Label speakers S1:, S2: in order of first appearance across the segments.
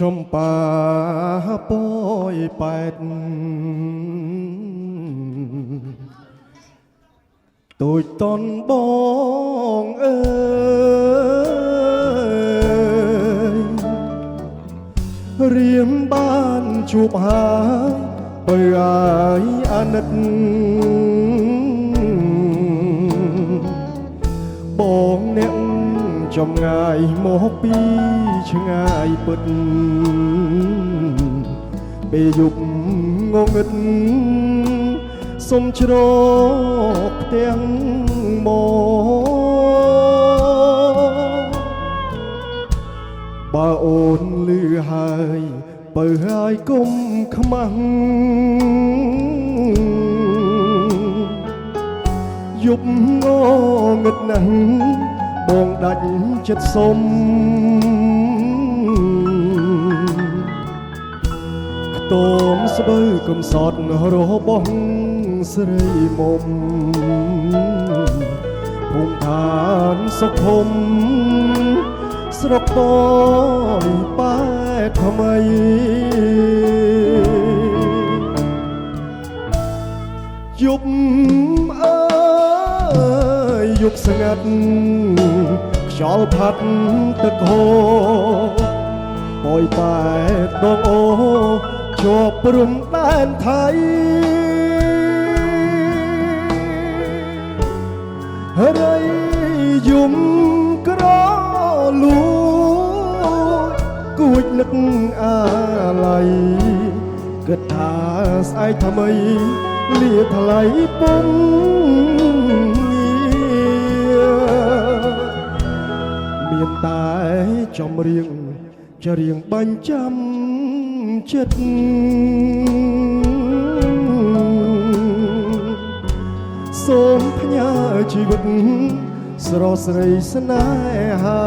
S1: ចំបាពយប៉ែតទូចតនបងអើយរៀមបានជួបហើយបើអាយអាណិតបងអ្នកចំងាយមកពីឆ្ងាយពិតពេលយប់ងងឹតសុំជ្រកផ្ទាំងមកបើអូនលឺហើយបើហើយគុំខ្មាំងយប់ងងឹតណាស់បងដាច់ចិត្តសុំខ្ទមស្បូវកំសត់របស់ស្រីមុំភូមិឋានសុខុមស្រុកតយប៉ែថ្មីយប់អើយយប់ស្ងាត់ខ្យល់ផាត់ទឹកហូរបយប៉ែដងអូជាប់ព្រំដែនថៃហើយយំក្រលួគួចនឹកអាឡ័យគិតថាស្អែកថ្មីលាថ្លៃពុំមានតែចំរៀងច្រៀងបាញ់ចាំចិត្តសូមផ្ញើជីវិតស្រស់ស្រីស្នេហា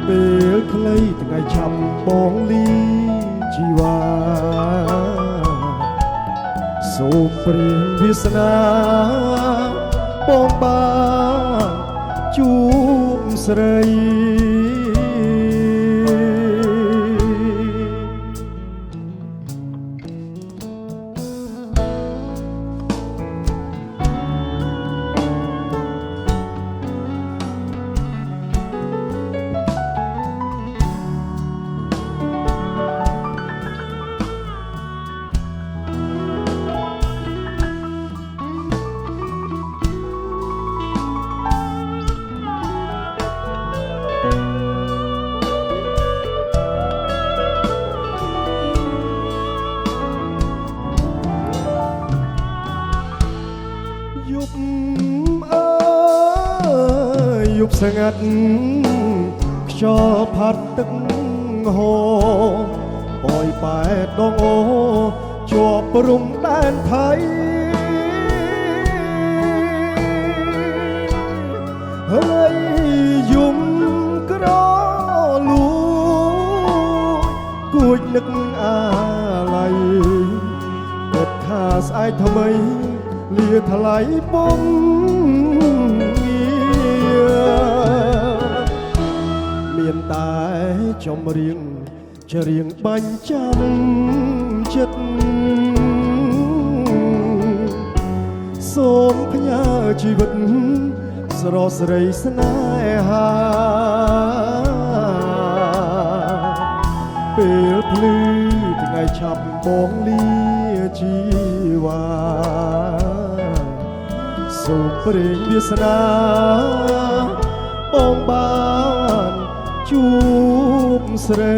S1: ពេលខ្លីថ្ងៃឆាប់បងលីជីវ៉ាសូមព្រាងវាសនាបងបានជួបស្រីយប់អើយយប់ស្ងាត់ខ្យល់ផាត់ទឹកហូរបយប៉ែដងអូជាប់ព្រំដែនថៃហើយយំក្រលួគួចនឹកអាឡ័យគិតថាស្អែកថ្មីលាថ្លៃពុំមានតែចំរៀងច្រៀងបាញ់ចាំចិត្តសូមផ្ញើជីវិតស្រស់ស្រីស្នេហាពេលភ្លឺថ្ងៃឆាប់បងលាជីវ៉ាសូមព្រាងវាសនាបងបានជួបស្រី